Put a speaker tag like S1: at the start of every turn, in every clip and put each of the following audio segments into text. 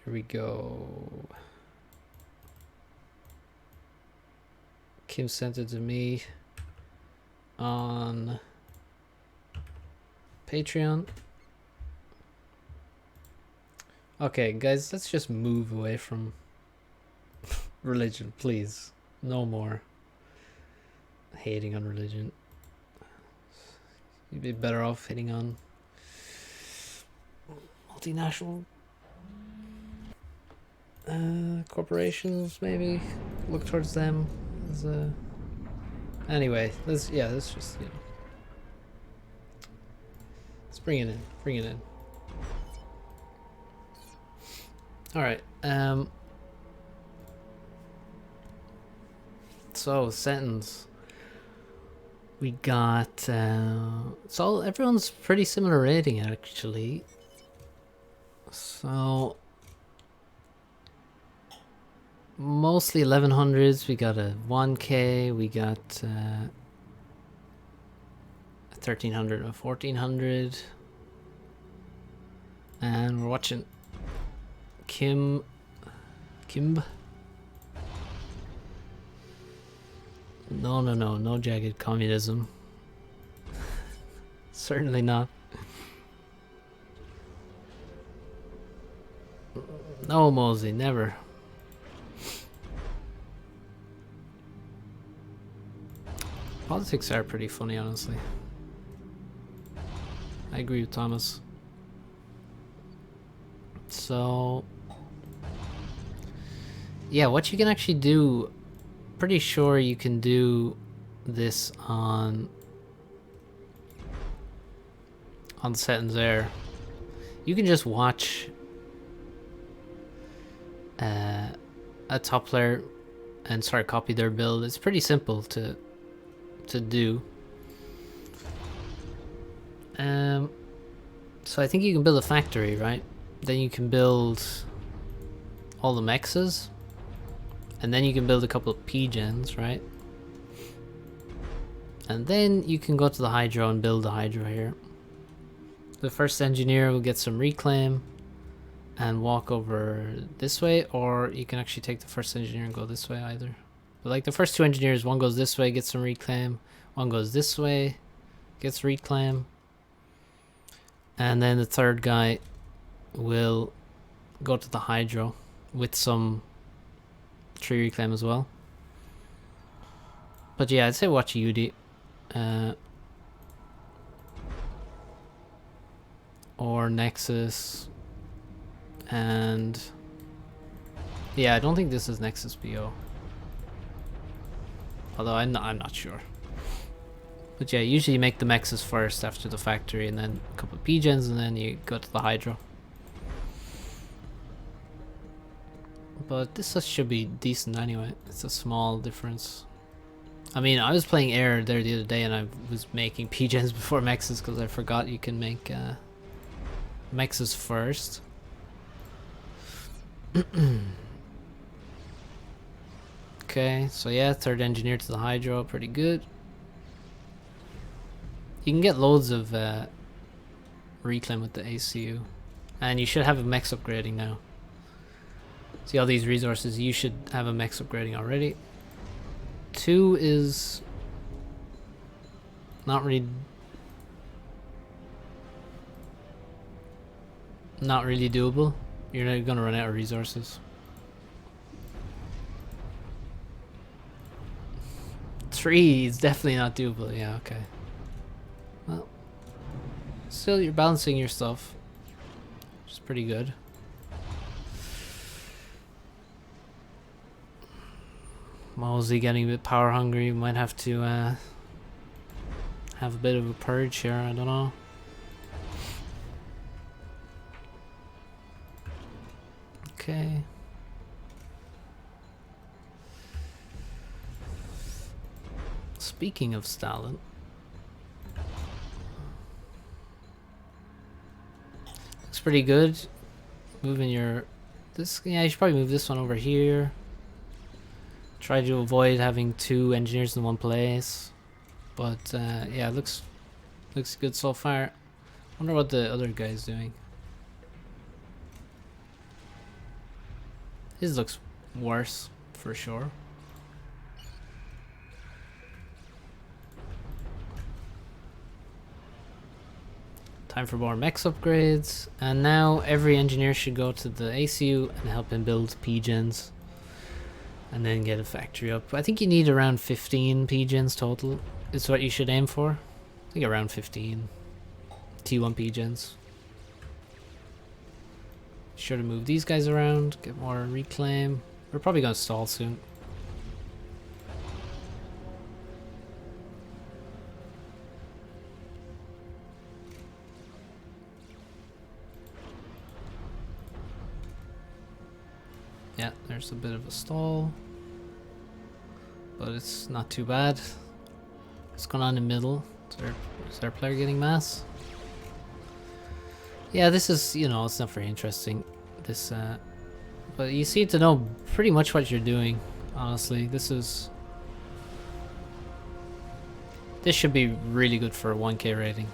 S1: Here we go. Kim sent it to me on Patreon. Okay, guys, let's just move away from religion, please. No more hating on religion. You'd be better off hitting on multinational corporations, maybe. Look towards them as a... Anyway, let's just, let's bring it in. Bring it in. Alright, so Setons. We got so everyone's pretty similar rating actually. So mostly 1100s. We got a 1k. We got 1300 and 1400, and we're watching Kimb. No jagged communism. Certainly not. No, Mosey, never. Politics are pretty funny, honestly. I agree with Thomas. So, yeah, what you can actually do, pretty sure you can do this on Seton's Air. You can just watch a top player and start copy their build. It's pretty simple to do. So I think you can build a factory, right? Then you can build all the mexes, and then you can build a couple of P-gens, right? And then you can go to the hydro and build the hydro here. The first engineer will get some reclaim and walk over this way, or you can actually take the first engineer and go this way either. But like the first two engineers, one goes this way, gets some reclaim, one goes this way, gets reclaim, and then the third guy will go to the hydro with some tree reclaim as well. But yeah, I'd say watch UD. Or Nexus. And yeah, I don't think this is Nexus BO. Although I'm not sure. But yeah, usually you make the mexes first after the factory, and then a couple of P-gens, and then you go to the hydro. But this should be decent anyway. It's a small difference. I mean, I was playing air there the other day, and I was making P-gens before mexes because I forgot you can make mexes first. Okay, so yeah, third engineer to the hydro, pretty good. You can get loads of reclaim with the ACU, and you should have a mex upgrading now. See all these resources, you should have a mex upgrading already. 2 is not really doable. You're not gonna run out of resources. 3 is definitely not doable. Yeah, okay. Well, still you're balancing your stuff, which is pretty good. Mosey getting a bit power hungry. We might have to have a bit of a purge here. I don't know. Okay. Speaking of Stalin, looks pretty good. Moving your this, yeah, you should probably move this one over here. Try to avoid having 2 engineers in one place, but yeah, looks good so far. Wonder what the other guy's doing. His looks worse, for sure. Time for more mechs upgrades. And now every engineer should go to the ACU and help him build P-gens. And then get a factory up. I think you need around 15 P-gens total. Is what you should aim for. I think around 15. T1 P-gens. Sure to move these guys around, get more reclaim. We're probably going to stall soon. Yeah, there's a bit of a stall. But it's not too bad. What's going on in the middle? Is our player getting mass? Yeah, this is, you know, it's not very interesting. This, but you seem to know pretty much what you're doing, honestly. This should be really good for a 1k rating.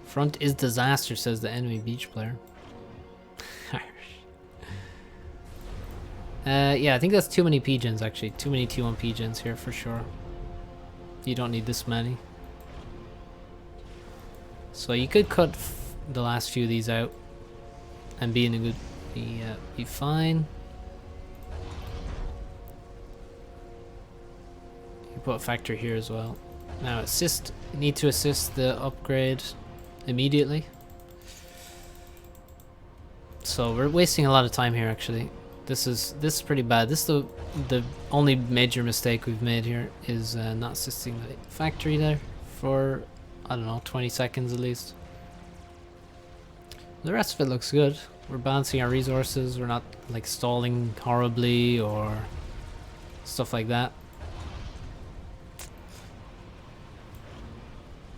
S1: Front is disaster, says the enemy beach player. Yeah, I think that's too many P-gens actually. Too many T1 P-gens here for sure. You don't need this many. So you could cut the last few of these out and be in a good, be fine. You put a factor here as well. Now assist, you need to assist the upgrade immediately. So we're wasting a lot of time here actually. This is pretty bad. This is the only major mistake we've made here is not assisting the factory there for, I don't know, 20 seconds at least. The rest of it looks good. We're balancing our resources. We're not like stalling horribly or stuff like that.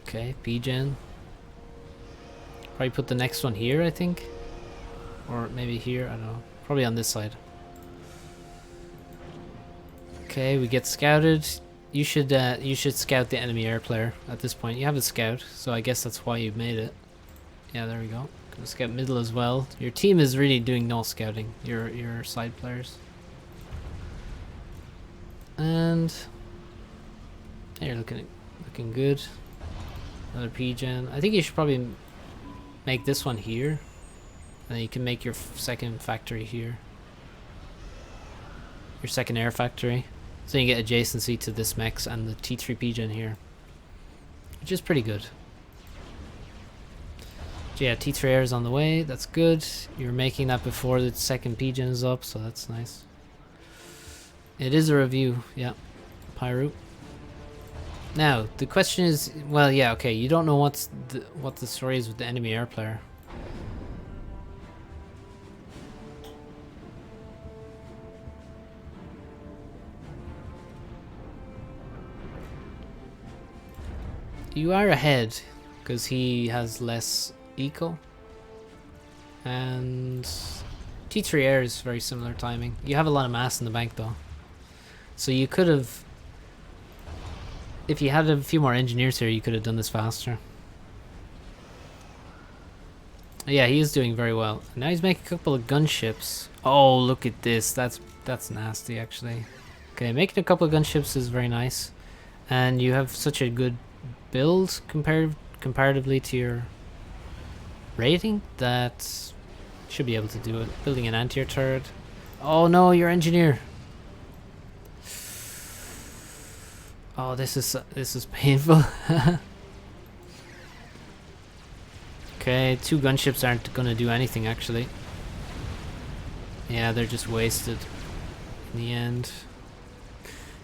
S1: Okay, P-gen. Probably put the next one here, I think. Or maybe here, I don't know. Probably on this side. Okay, we get scouted. You should scout the enemy air player at this point. You have a scout, so I guess that's why you made it. Yeah, there we go. Gonna scout middle as well. Your team is really doing no scouting. Your side players. And yeah, you're looking good. Another P-gen. I think you should probably make this one here. And then you can make your second factory here. Your second air factory. So you get adjacency to this mechs and the T3 P-gen here. Which is pretty good. So yeah, T3 air is on the way. That's good. You're making that before the second P-gen is up, so that's nice. It is a review, yeah. Pyro. Now, the question is, well, yeah, okay, you don't know what the story is with the enemy air player. You are ahead, because he has less eco. And T3 air is very similar timing. You have a lot of mass in the bank though. So you could have, if you had a few more engineers here, you could have done this faster. Yeah, he is doing very well. Now he's making a couple of gunships. Oh, look at this. That's nasty actually. Okay, making a couple of gunships is very nice. And you have such a good build comparatively to your rating that should be able to do it. Building an anti-air turret. Oh no, your engineer. Oh, this is painful. Okay, two gunships aren't gonna do anything actually. Yeah, they're just wasted in the end.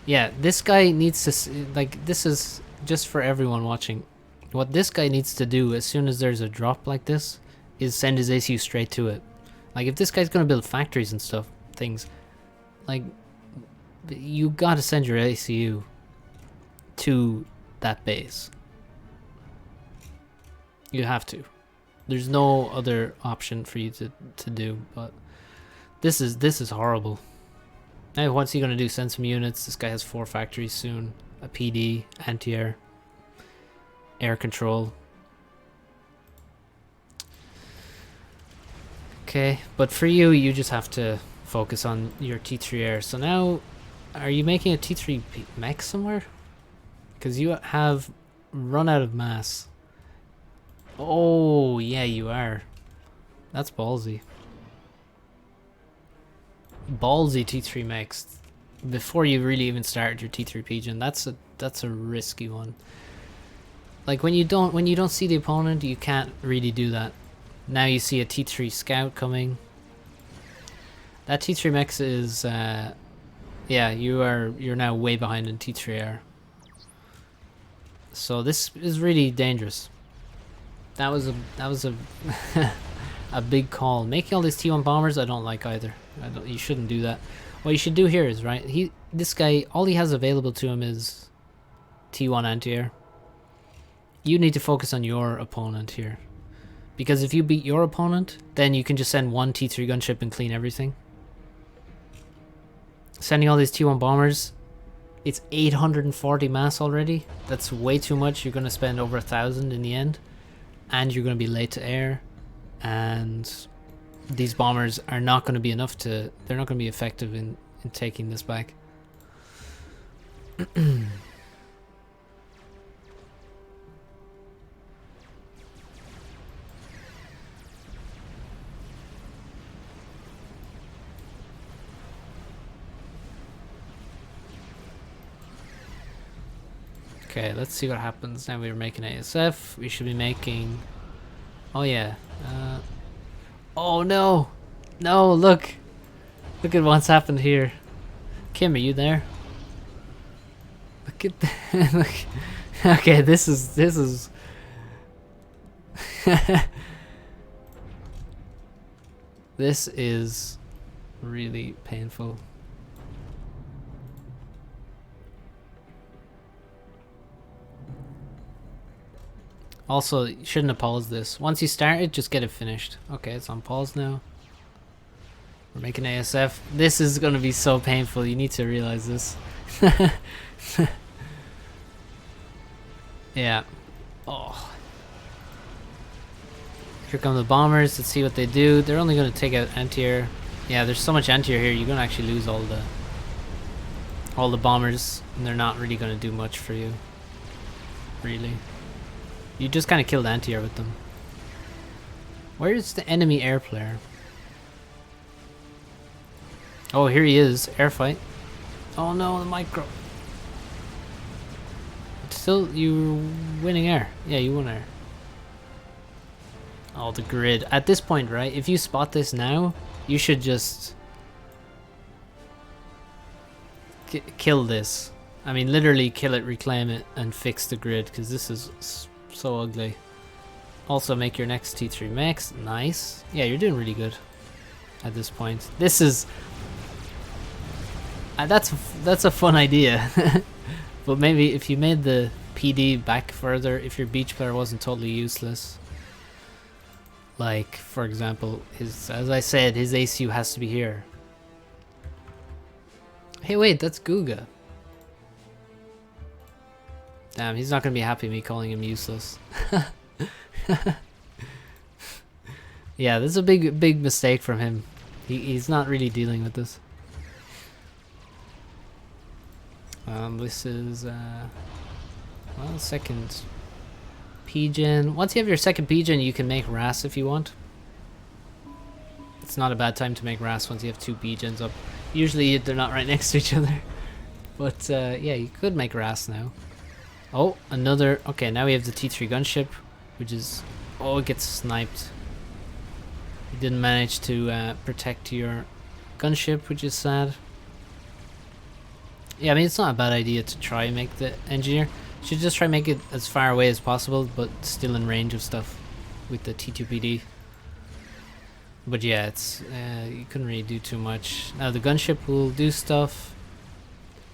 S1: Yeah, this guy needs to, like, this is just for everyone watching. What this guy needs to do as soon as there's a drop like this is send his ACU straight to it. Like, if this guy's gonna build factories and stuff, things, like, you gotta send your ACU to that base. You have to. There's no other option for you to do, but this is horrible. Now what's he gonna do? Send some units. This guy has 4 factories soon. A PD, anti-air, air control. okay. But for you, you just have to focus on your T3 air. So now, are you making a T3 mech somewhere? Because you have run out of mass. Oh, yeah, you are. That's ballsy. Ballsy T3 mechs. Before you really even started your T3 pigeon, that's a risky one. Like when you don't see the opponent, you can't really do that. Now you see a T3 scout coming. That T3 mech is yeah, you're now way behind in T3 air. So this is really dangerous. That was a a big call. Making all these T1 bombers, I don't like either. You shouldn't do that. What you should do here is, right, this guy, all he has available to him is T1 anti-air. You need to focus on your opponent here. Because if you beat your opponent, then you can just send one T3 gunship and clean everything. Sending all these T1 bombers, it's 840 mass already. That's way too much. You're going to spend over 1,000 in the end. And you're going to be late to air. And these bombers are not going to be enough to... They're not going to be effective in taking this back. Okay, let's see what happens. Now we're making ASF. We should be making... Oh yeah. Oh no! No, look! Look at what's happened here. Kim, are you there? Look at that. Look. Okay, this is... This is really painful. Also, you shouldn't have paused this. Once you start it, just get it finished. Okay, it's on pause now. We're making ASF. This is going to be so painful. You need to realize this. Yeah. Oh. Here come the bombers. Let's see what they do. They're only going to take out anti-air. Yeah, there's so much anti-air here. You're going to actually lose all the bombers. And they're not really going to do much for you. Really. You just kind of killed anti-air with them. Where's the enemy air player? Oh, here he is. Air fight. Oh no, the micro. Still, you winning air. Yeah, you won air. Oh, the grid. At this point, right? If you spot this now, you should just kill this. I mean, literally kill it, reclaim it, and fix the grid, because this is so ugly. Also make your next T3 mechs. Nice. Yeah, you're doing really good at this point. This is that's a fun idea. But maybe if you made the PD back further, if your beach player wasn't totally useless, like for example, as I said, his ACU has to be here. Hey, wait, that's Guga. Damn, he's not gonna be happy me calling him useless. Yeah, this is a big mistake from him. He's not really dealing with this. This is well, second pigeon. Once you have your second pigeon, you can make RAS if you want. It's not a bad time to make RAS once you have two pigeons up. Usually they're not right next to each other. But yeah, you could make RAS now. Oh, another... Okay, now we have the T3 gunship, which is... Oh, it gets sniped. You didn't manage to protect your gunship, which is sad. Yeah, I mean, it's not a bad idea to try and make the engineer. You should just try and make it as far away as possible, but still in range of stuff with the T2PD. But yeah, it's you couldn't really do too much. Now the gunship will do stuff.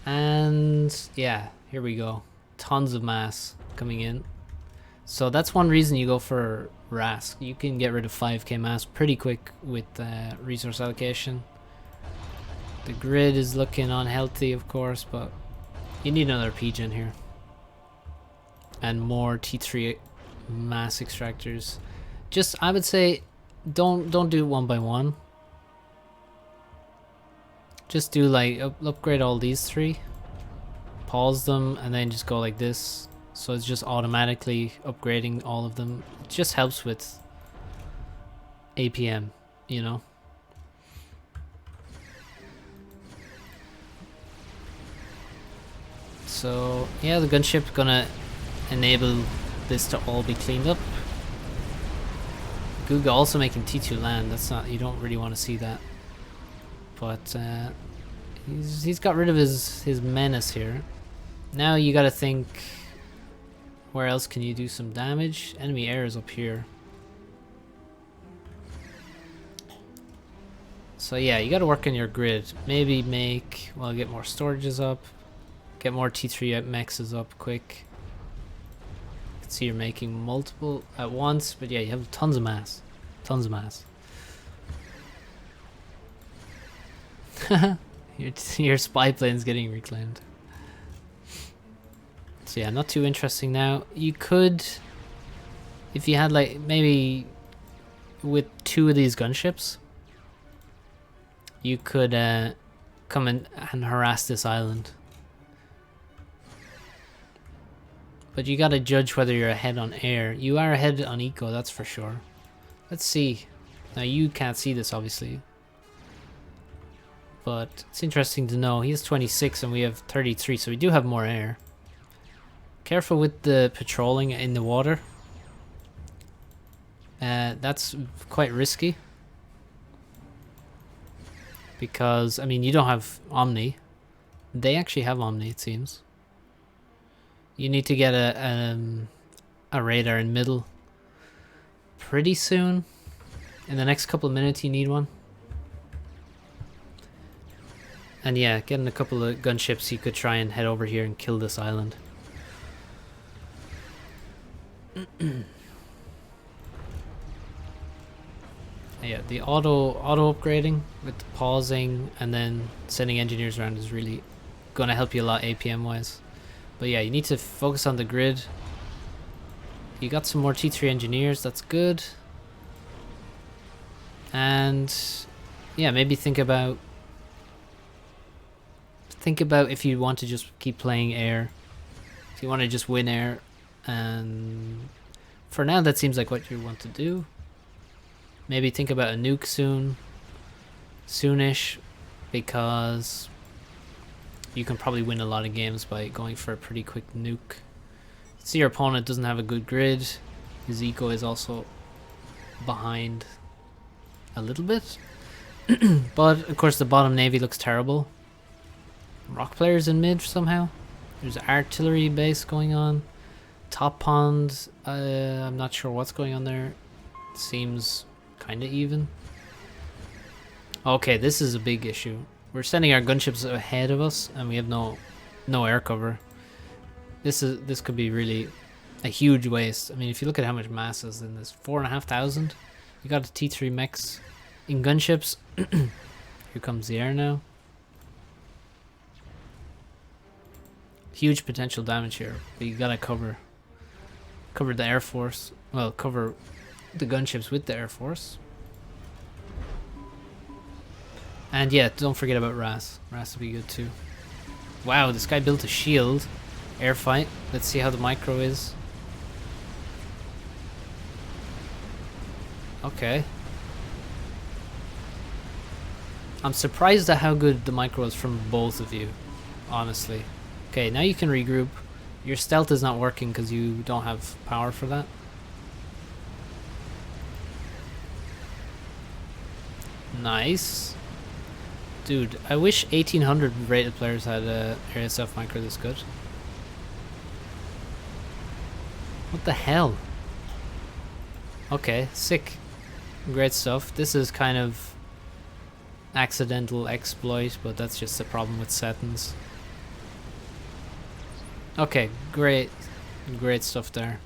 S1: And yeah, here we go. Tons of mass coming in. So that's one reason you go for RASC. You can get rid of 5k mass pretty quick with resource allocation. The grid is looking unhealthy, of course, but you need another pigeon here. And more T3 mass extractors. Just, I would say, don't do it one by one. Just do like upgrade all these 3, pause them, and then just go like this. So it's just automatically upgrading all of them. It just helps with APM, you know. So yeah, the gunship gonna enable this to all be cleaned up. Guga also making T2 land. That's not, you don't really want to see that. But he's got rid of his menace here. Now you gotta think, where else can you do some damage? Enemy air is up here. So yeah, you gotta work on your grid. Maybe make, well, get more storages up. Get more T3 mexes up quick. You can see you're making multiple at once, but yeah, you have tons of mass. Tons of mass. your spy plane's getting reclaimed. So yeah, not too interesting now. You could, if you had like, maybe with 2 of these gunships, you could come and harass this island. But you gotta judge whether you're ahead on air. You are ahead on eco, that's for sure. Let's see. Now you can't see this obviously, but it's interesting to know. He has 26 and we have 33, so we do have more air. Careful with the patrolling in the water. That's quite risky. Because, I mean, you don't have Omni. They actually have Omni, it seems. You need to get a radar in middle pretty soon. In the next couple of minutes you need one. And yeah, getting a couple of gunships, you could try and head over here and kill this island. Yeah, the auto upgrading with the pausing and then sending engineers around is really going to help you a lot APM wise. But yeah, you need to focus on the grid. You got some more T3 engineers, that's good. And yeah, maybe think about if you want to just keep playing air. If you want to just win air, and for now that seems like what you want to do. Maybe think about a nuke soonish, because you can probably win a lot of games by going for a pretty quick nuke. See, your opponent doesn't have a good grid. His eco is also behind a little bit. But of course the bottom navy looks terrible. Rock players in mid somehow. There's artillery base going on. Top pond, I'm not sure what's going on there. It seems kind of even. Okay, this is a big issue. We're sending our gunships ahead of us and we have no air cover. This could be really a huge waste. I mean, if you look at how much mass is in this, 4,500. You got a T3 mechs in gunships. Here comes the air now. Huge potential damage here, but you gotta cover the air force. Well, cover the gunships with the air force. And yeah, don't forget about Ras. Ras will be good too. Wow, this guy built a shield. Air fight. Let's see how the micro is. Okay. I'm surprised at how good the micro is from both of you, honestly. Okay, now you can regroup. Your stealth is not working because you don't have power for that. Nice. Dude, I wish 1800 rated players had a area self micro this good. What the hell? Okay, sick. Great stuff. This is kind of accidental exploit, but that's just the problem with Setons. Okay, great stuff there.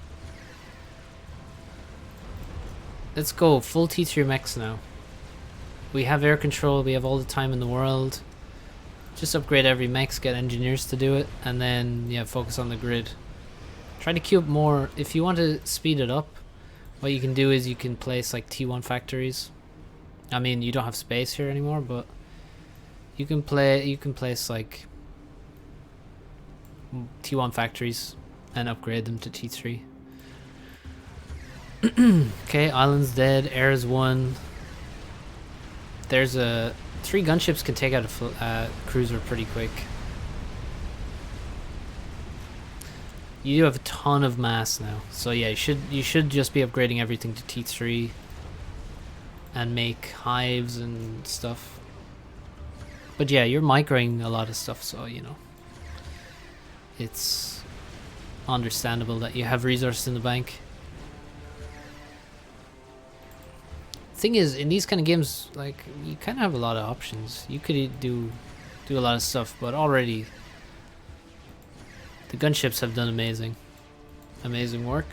S1: Let's go full T3 mechs now. We have air control, we have all the time in the world. Just upgrade every mechs, get engineers to do it, and then yeah, focus on the grid. Try to queue up more. If you want to speed it up, What you can do is you can place like T1 factories. I mean, you don't have space here anymore, but you can place like T1 factories and upgrade them to T3. Okay, island's dead. Air is 1. There's a 3 gunships can take out a cruiser pretty quick. You do have a ton of mass now, so yeah, you should just be upgrading everything to T3 and make hives and stuff. But yeah, you're microing a lot of stuff, so you know it's understandable that you have resources in the bank. Thing is, in these kind of games, like, you kind of have a lot of options. You could do a lot of stuff, but already the gunships have done amazing work.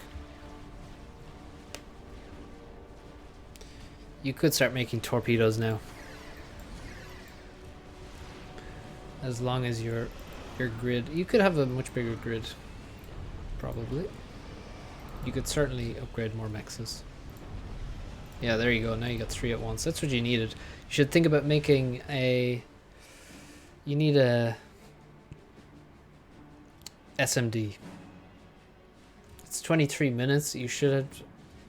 S1: You could start making torpedoes now, as long as your grid. You could have a much bigger grid, probably. You could certainly upgrade more mexes. Yeah, there you go. Now you got 3 at once. That's what you needed. You should think about making a... You need a SMD. It's 23 minutes. You should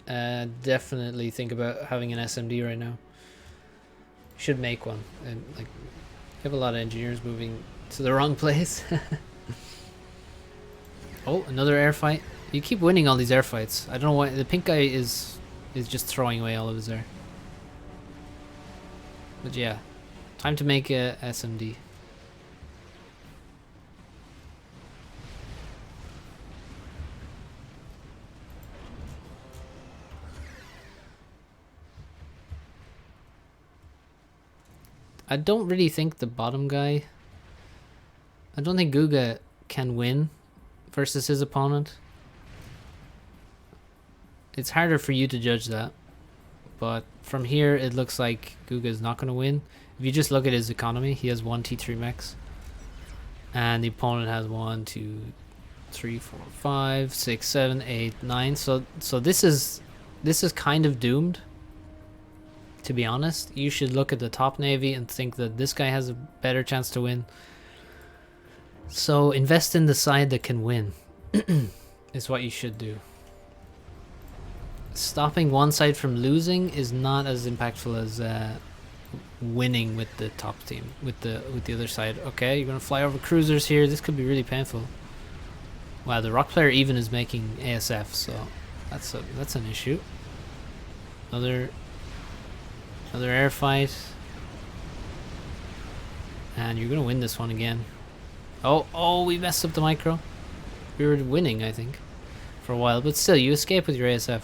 S1: definitely think about having an SMD right now. You should make one. And like, you have a lot of engineers moving to the wrong place. Oh, another air fight. You keep winning all these air fights. I don't know why. The pink guy is just throwing away all of his air. But yeah, time to make a SMD. I don't really think the bottom guy... I don't think Guga can win versus his opponent. It's harder for you to judge that, but from here it looks like Guga is not going to win. If you just look at his economy, he has 1 T3 mechs, and the opponent has 1, 2, 3, 4, 5, 6, 7, 8, 9. So this is kind of doomed. To be honest, you should look at the top navy and think that this guy has a better chance to win. So invest in the side that can win is what you should do. Stopping one side from losing is not as impactful as winning with the top team, with the other side. Okay, you're gonna fly over cruisers here. This could be really painful. Wow, the rock player even is making ASF, so that's an issue. Another air fight, and you're gonna win this one again. Oh, we messed up the micro. We were winning, I think, for a while, but still, you escape with your ASF.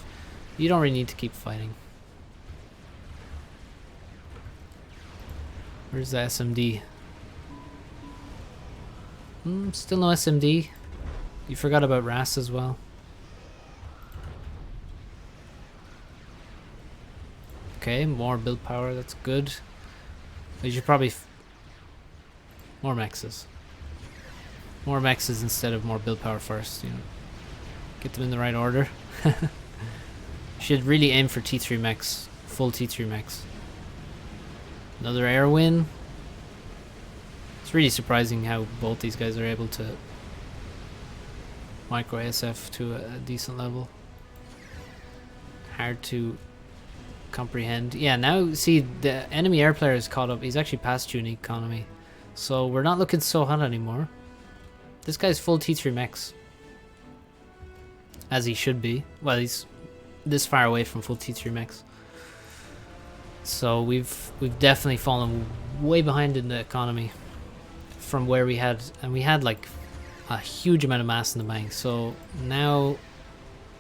S1: You don't really need to keep fighting. Where's the SMD? Still no SMD. You forgot about RAS as well. Okay, more build power, that's good. But you should probably... more mexes. More mexes instead of more build power first, you know. Get them in the right order. Should really aim for T3 mechs. Full T3 mechs. Another air win. It's really surprising how both these guys are able to micro ASF to a decent level. Hard to comprehend. Yeah, now see the enemy air player is caught up. He's actually past unique economy. So we're not looking so hot anymore. This guy's full T3 mechs. As he should be. Well, he's this far away from full T3 mechs. So we've definitely fallen way behind in the economy from where we had, and we had like a huge amount of mass in the bank. So now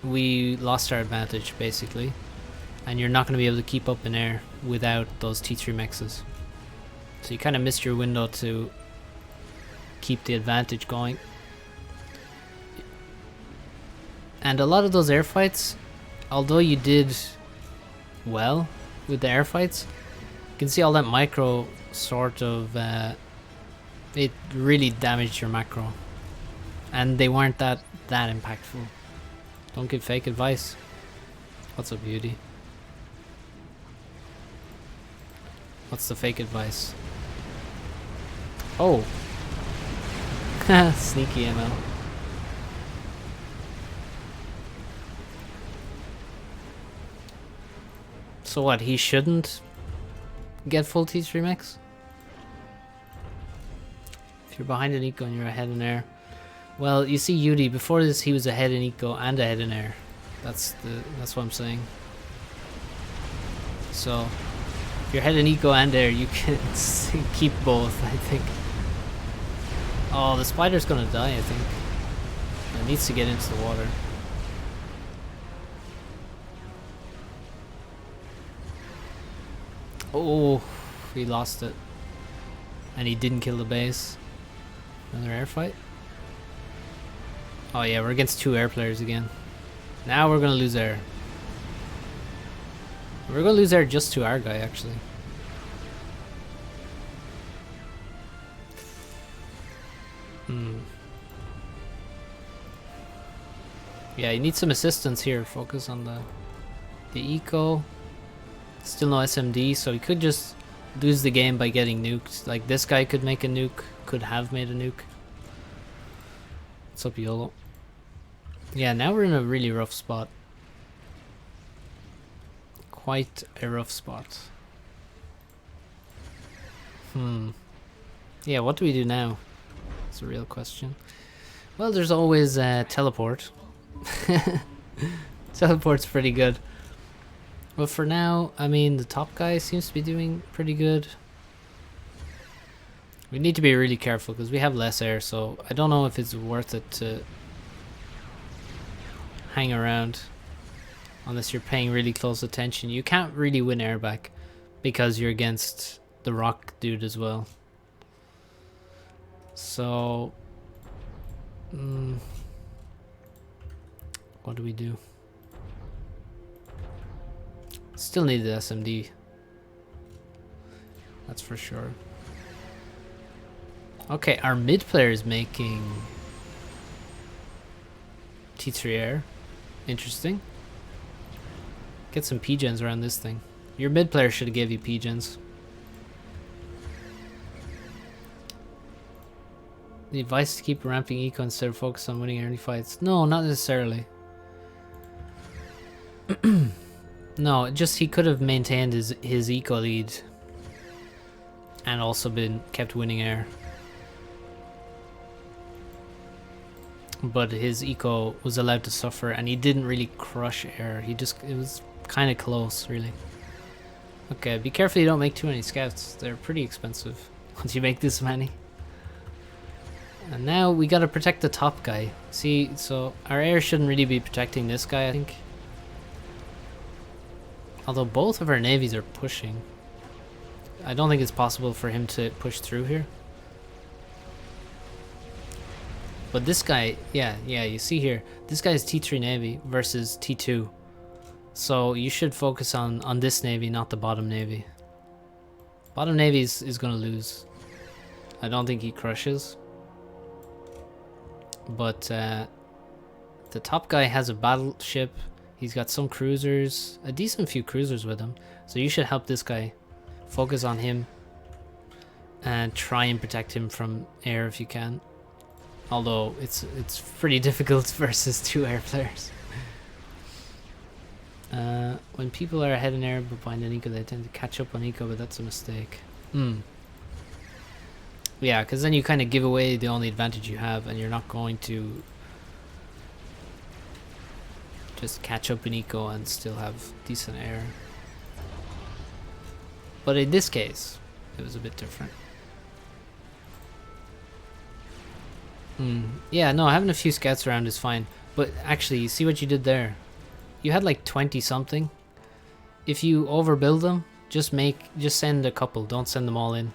S1: we lost our advantage basically, and you're not going to be able to keep up in air without those T3 mexes. So you kind of missed your window to keep the advantage going. And a lot of those air fights, although you did well with the air fights, you can see all that micro sort of it really damaged your macro, and they weren't that impactful. Don't give fake advice. What's a beauty? What's the fake advice? Oh! Sneaky ML. So what, he shouldn't get full T3 mix? If you're behind an eco and you're ahead in air. Well, you see Yudi, before this he was ahead in eco and ahead in air. That's what I'm saying. So if you're ahead in eco and air, you can keep both, I think. Oh, the spider's gonna die, I think. It needs to get into the water. Oh, he lost it. And he didn't kill the base. Another air fight? Oh yeah, we're against 2 air players again. Now we're gonna lose air. We're gonna lose air just to our guy, actually. Yeah, you need some assistance here. Focus on the eco. Still no SMD, so he could just lose the game by getting nuked. Like this guy could make a nuke, could have made a nuke. What's up, YOLO? Yeah, now we're in a really rough spot. Quite a rough spot. Yeah, what do we do now? That's a real question. Well, there's always teleport. Teleport's pretty good. But for now, I mean, the top guy seems to be doing pretty good. We need to be really careful because we have less air, so I don't know if it's worth it to hang around unless you're paying really close attention. You can't really win air back because you're against the rock dude as well. So what do we do? Still need the SMD. That's for sure. Okay, our mid player is making T3 air. Interesting. Get some P-gens around this thing. Your mid player should have gave you P-gens. The advice is to keep ramping eco instead of focus on winning early fights. No, not necessarily. No, just he could have maintained his eco lead and also been kept winning air. But his eco was allowed to suffer and he didn't really crush air. It was kind of close, really. Okay, be careful you don't make too many scouts. They're pretty expensive once you make this many. And now we gotta protect the top guy. See, so our air shouldn't really be protecting this guy, I think. Although both of our navies are pushing. I don't think it's possible for him to push through here. But this guy, yeah, you see here, this guy's T3 navy versus T2. So you should focus on this navy, not the bottom navy. Bottom navy is gonna lose. I don't think he crushes. But the top guy has a battleship. He's got some cruisers, a decent few cruisers with him. So you should help this guy. Focus on him. And try and protect him from air if you can. Although it's pretty difficult versus 2 air players. When people are ahead in air but behind an eco, they tend to catch up on eco, but that's a mistake. Yeah, because then you kind of give away the only advantage you have, and you're not going to just catch up in eco and still have decent air. But in this case, it was a bit different. Yeah, no, having a few scouts around is fine. But actually, you see what you did there? You had like 20 something. If you overbuild them, just send a couple. Don't send them all in.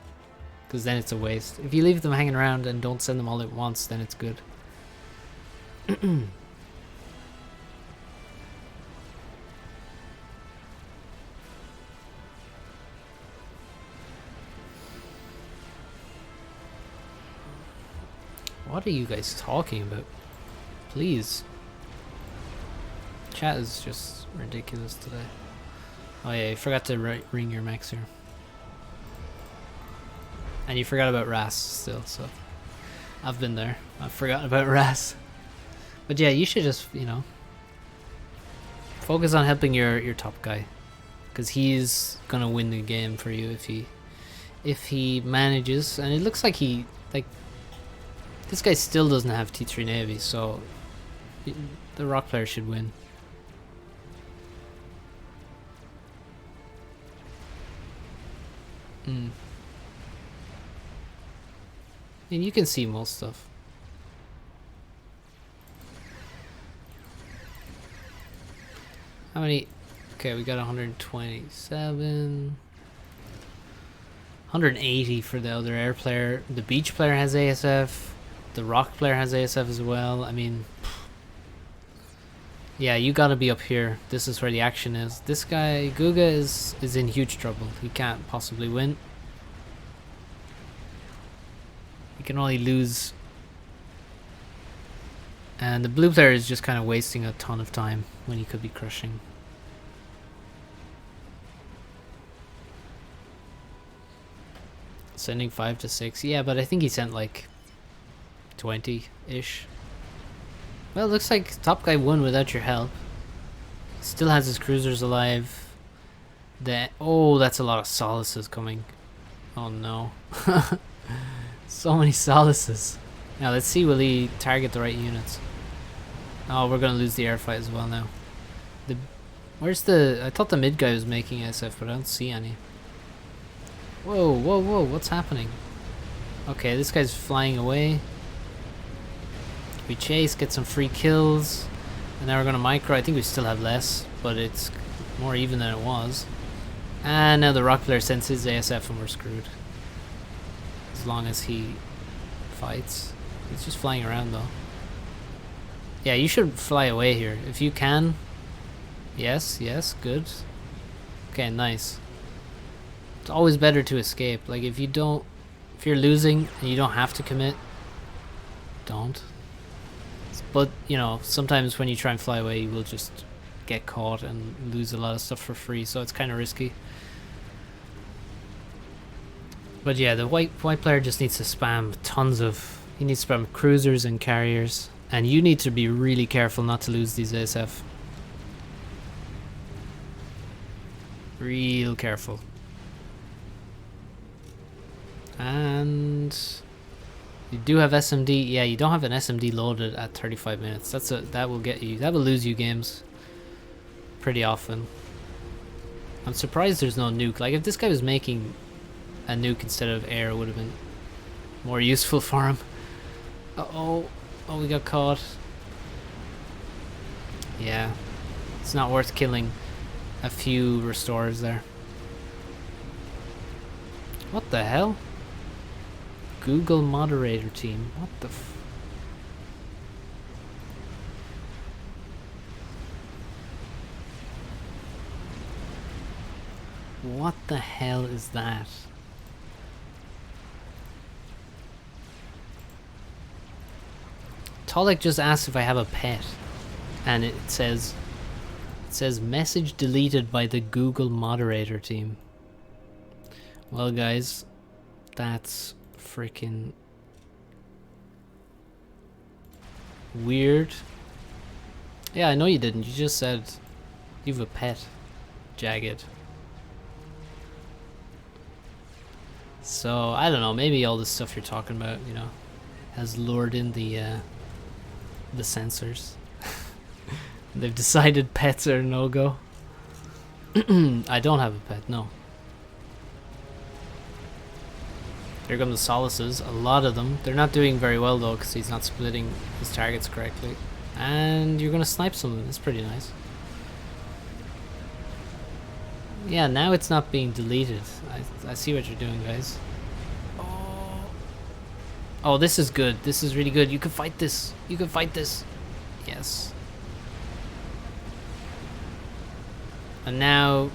S1: Because then it's a waste. If you leave them hanging around and don't send them all at once, then it's good. What are you guys talking about? Please. Chat is just ridiculous today. Oh yeah, you forgot to ring your max here. And you forgot about RAS still, so... I've been there. I've forgotten about RAS. But yeah, you should just, you know... focus on helping your top guy. Because he's gonna win the game for you if he manages. And it looks like he... like... this guy still doesn't have T3 Navy, so... the rock player should win. I mean, you can see most stuff. How many? Okay, we got 127. 180 for the other air player. The beach player has ASF. The rock player has ASF as well. I mean... yeah, you gotta be up here. This is where the action is. This guy, Guga, is in huge trouble. He can't possibly win. He can only lose. And the blue player is just kind of wasting a ton of time when he could be crushing. Sending 5 to 6. Yeah, but I think he sent like 20-ish. Well, it looks like top guy won without your help. Still has his cruisers alive. Oh, that's a lot of solaces coming. Oh no. So many solaces. Now let's see, will he target the right units? Oh, we're gonna lose the air fight as well now. Where's the... I thought the mid guy was making SF, but I don't see any. Whoa, whoa, whoa, what's happening? Okay, this guy's flying away. We chase, get some free kills, and now we're gonna micro. I think we still have less, but it's more even than it was. And now the rock player sends his ASF and we're screwed. As long as he fights. He's just flying around though. Yeah, you should fly away here if you can. Yes, yes, good. Okay, nice. It's always better to escape. Like if you're losing and you don't have to commit, don't. But, you know, sometimes when you try and fly away, you will just get caught and lose a lot of stuff for free, so it's kind of risky. But yeah, the white player just needs to spam tons of... he needs to spam cruisers and carriers. And you need to be really careful not to lose these ASF. Real careful. And... you do have SMD. Yeah, you don't have an SMD loaded at 35 minutes. That will get you... that will lose you games pretty often. I'm surprised there's no nuke. Like if this guy was making a nuke instead of air, it would have been more useful for him. Uh-oh. Oh, we got caught. Yeah. It's not worth killing a few restorers there. What the hell? Google moderator team. What the f... what the hell is that? Tolek just asked if I have a pet, and it says message deleted by the Google moderator team. Well guys, that's freaking weird. Yeah, I know you didn't. You just said you have a pet, Jagged. So I don't know. Maybe all this stuff you're talking about, you know, has lured in the censors. They've decided pets are no go. I don't have a pet. No. Here come the solaces, a lot of them. They're not doing very well though because he's not splitting his targets correctly. And you're gonna snipe some of them, that's pretty nice. Yeah, now it's not being deleted. I see what you're doing, guys. Oh, this is good. This is really good. You can fight this. You can fight this. Yes. And now...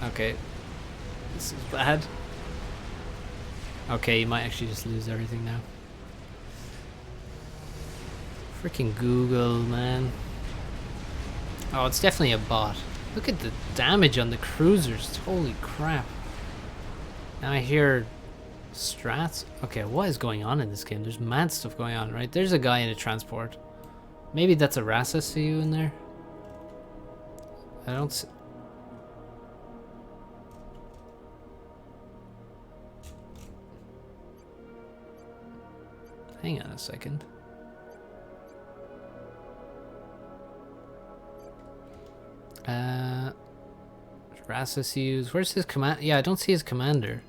S1: okay. This is bad. Okay, you might actually just lose everything now. Freaking Google, man. Oh, it's definitely a bot. Look at the damage on the cruisers. Holy crap. Now I hear strats. Okay, what is going on in this game? There's mad stuff going on, right? There's a guy in a transport. Maybe that's a RAS SCU in there. I don't see. Hang on a second. RAS SCUs. Where's his command? Yeah, I don't see his commander.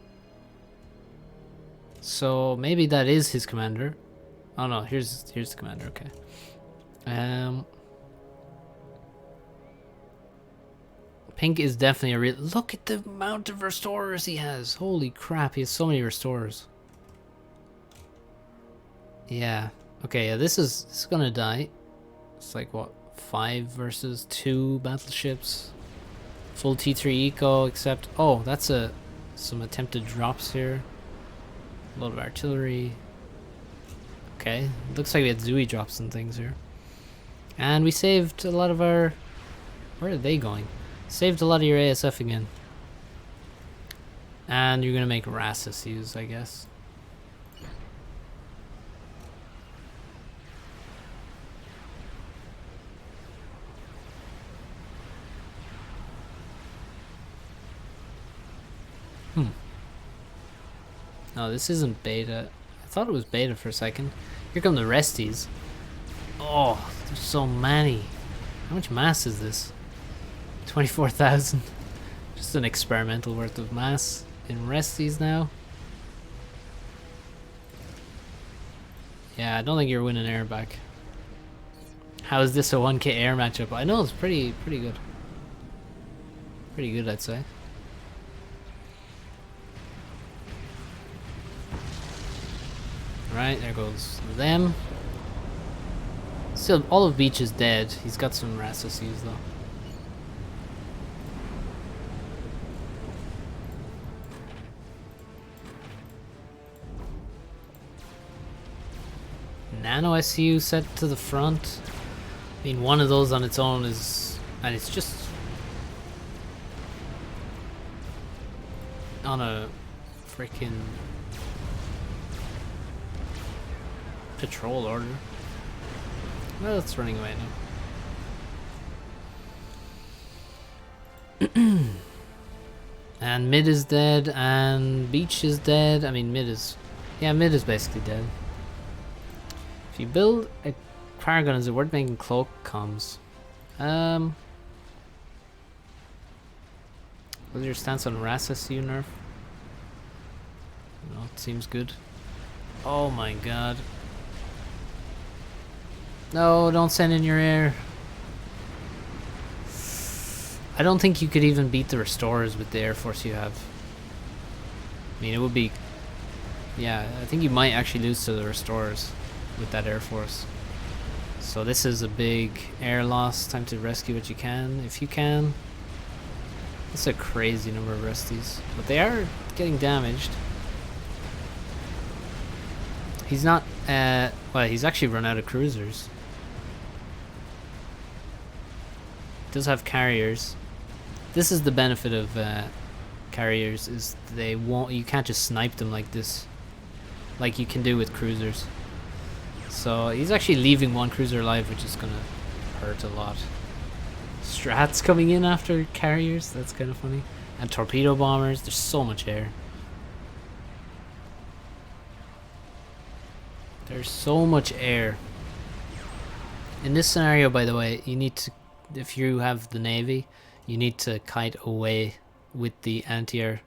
S1: So maybe that is his commander. Oh no, here's the commander. Okay. Pink is definitely a real. Look at the amount of restorers he has. Holy crap, he has so many restorers. Yeah. Okay. Yeah, this is gonna die. It's like what, 5 versus 2 battleships. Full T3 eco, except that's some attempted drops here. A lot of artillery. Okay, looks like we had Zooey drops and things here. And we saved a lot of our... Where are they going? Saved a lot of your ASF again. And you're gonna make RAS SCUs, I guess. No, this isn't beta. I thought it was beta for a second. Here come the resties. Oh, there's so many. How much mass is this? 24,000. Just an experimental worth of mass in resties now. Yeah, I don't think you're winning air back. How is this a 1k air matchup? I know it's pretty good. Pretty good, I'd say. Right, there goes them. Still, all of Beach is dead. He's got some RAS SCUs though. Nano SCU set to the front. I mean, one of those on its own is... And it's just... on a freaking... patrol order. Well, it's running away now. And mid is dead, and Beach is dead. I mean, mid is... Yeah, mid is basically dead. If you build a Paragon, is it worth making cloak comms? What's your stance on RAS SCU nerf? No, it seems good. Oh my god. No, don't send in your air. I don't think you could even beat the restorers with the air force you have. I mean, it would be... Yeah, I think you might actually lose to the restorers with that air force. So this is a big air loss. Time to rescue what you can, if you can. That's a crazy number of resties. But they are getting damaged. He's not... well, he's actually run out of cruisers. Does have carriers. This is the benefit of carriers, is they won't... You can't just snipe them like this, like you can do with cruisers. So he's actually leaving one cruiser alive, which is gonna hurt a lot. Strats coming in after carriers. That's kind of funny. And torpedo bombers. There's so much air. There's so much air. In this scenario, by the way, you need to... If you have the Navy, you need to kite away with the anti-air.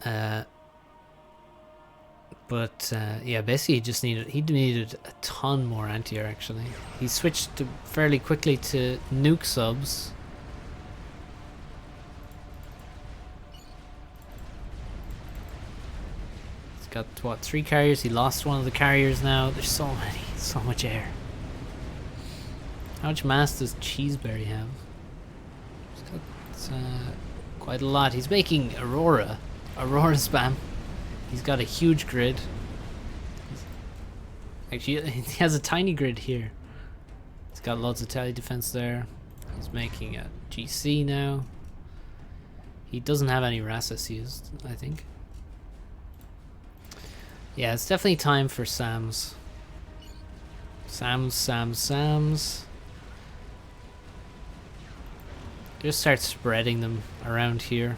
S1: Yeah, basically he needed a ton more anti-air actually. He switched fairly quickly to nuke subs. He's got what, 3 carriers? He lost one of the carriers now. There's so many, so much air. How much mass does Cheeseberry have? He's got quite a lot. He's making Aurora spam. He's got a huge grid. Actually, he has a tiny grid here. He's got loads of tele defense there. He's making a GC now. He doesn't have any RASS used, I think. Yeah, it's definitely time for SAMs. SAMs. Just start spreading them around here.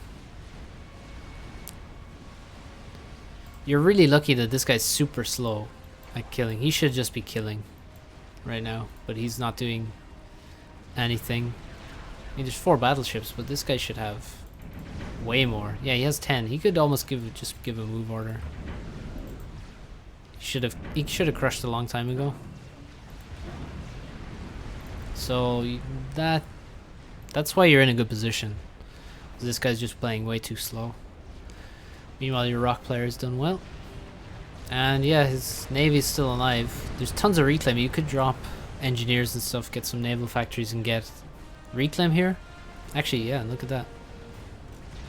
S1: You're really lucky that this guy's super slow at killing. He should just be killing right now, but he's not doing anything. I mean, there's 4 battleships, but this guy should have way more. Yeah, he has 10. He could almost just give a move order. He should have crushed a long time ago. So that's why you're in a good position. This guy's just playing way too slow. Meanwhile, your rock player's done well. And yeah, his navy's still alive. There's tons of reclaim. You could drop engineers and stuff, get some naval factories and get reclaim here. Actually, yeah, look at that.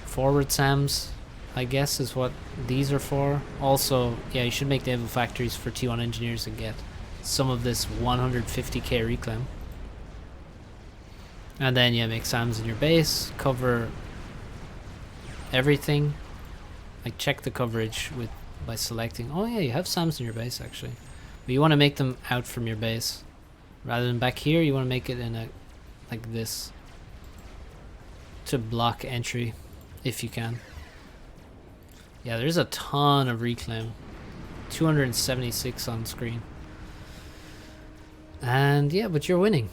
S1: Forward SAMs, I guess, is what these are for. Also, yeah, you should make naval factories for T1 engineers and get some of this 150k reclaim. And then, yeah, make SAMs in your base, cover everything. Like, check the coverage by selecting. Oh yeah, you have SAMs in your base actually, but you want to make them out from your base rather than back here. You want to make it in a like this to block entry if you can. Yeah, there's a ton of reclaim. 276 on screen. And yeah, but you're winning.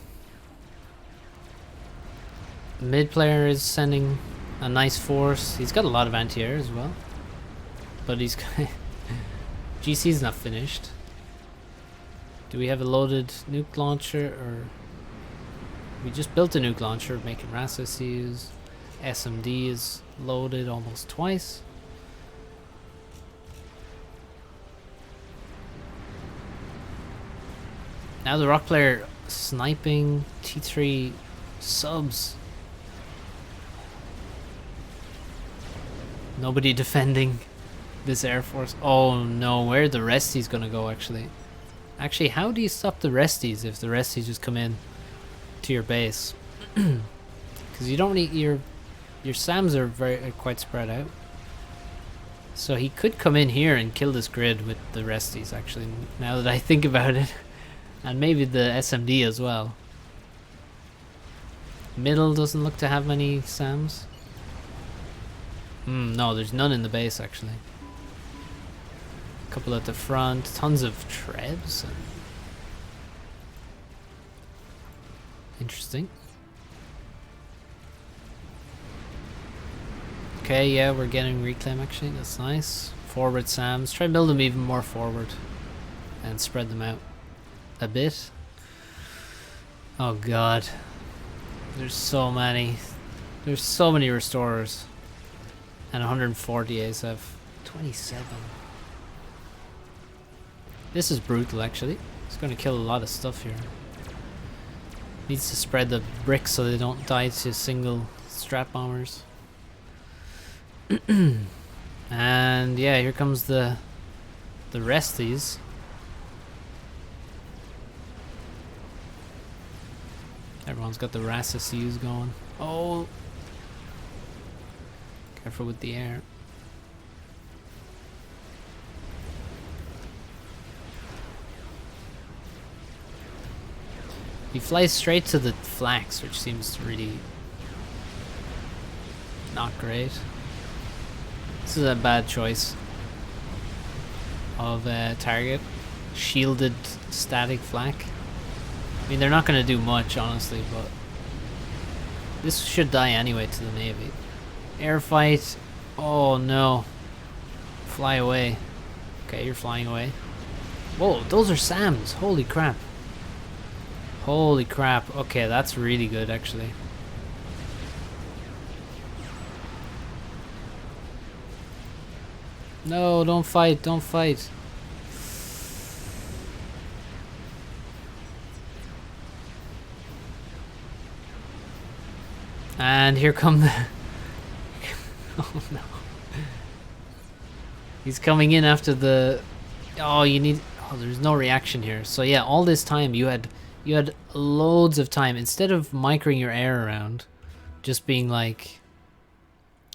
S1: The mid player is sending a nice force. He's got a lot of anti-air as well. But he's GC's not finished. Do we have a loaded nuke launcher, or we just built a nuke launcher making RASS use? SMD is loaded almost twice. Now the rock player sniping T3 subs. Nobody defending this air force. Oh no, where are the resties gonna go actually? Actually, how do you stop the resties if the resties just come in to your base? Because you don't need your SAMs are quite spread out. So he could come in here and kill this grid with the resties actually, now that I think about it. And maybe the SMD as well. Middle doesn't look to have many SAMs. No, there's none in the base actually. Couple at the front, tons of trebs. Interesting. Okay, yeah, we're getting reclaim actually, that's nice. Forward SAMs, try and build them even more forward and spread them out a bit. Oh god, there's so many restorers and 140 ASF. 27. This is brutal actually. It's going to kill a lot of stuff here. Needs to spread the bricks so they don't die to single strat bombers. And yeah, here comes the resties. Everyone's got the RASS going. Oh, careful with the air. He flies straight to the flanks, which seems really not great. This is a bad choice of a target. Shielded static flak. I mean, they're not going to do much, honestly, but this should die anyway to the Navy. Air fight. Oh no. Fly away. Okay, you're flying away. Whoa, those are SAMs. Holy crap. Holy crap. Okay, that's really good, actually. No, don't fight, don't fight. And here come the... Oh no. He's coming in after the... Oh, you need... Oh, there's no reaction here. So yeah, all this time you had loads of time. Instead of microing your air around, just being like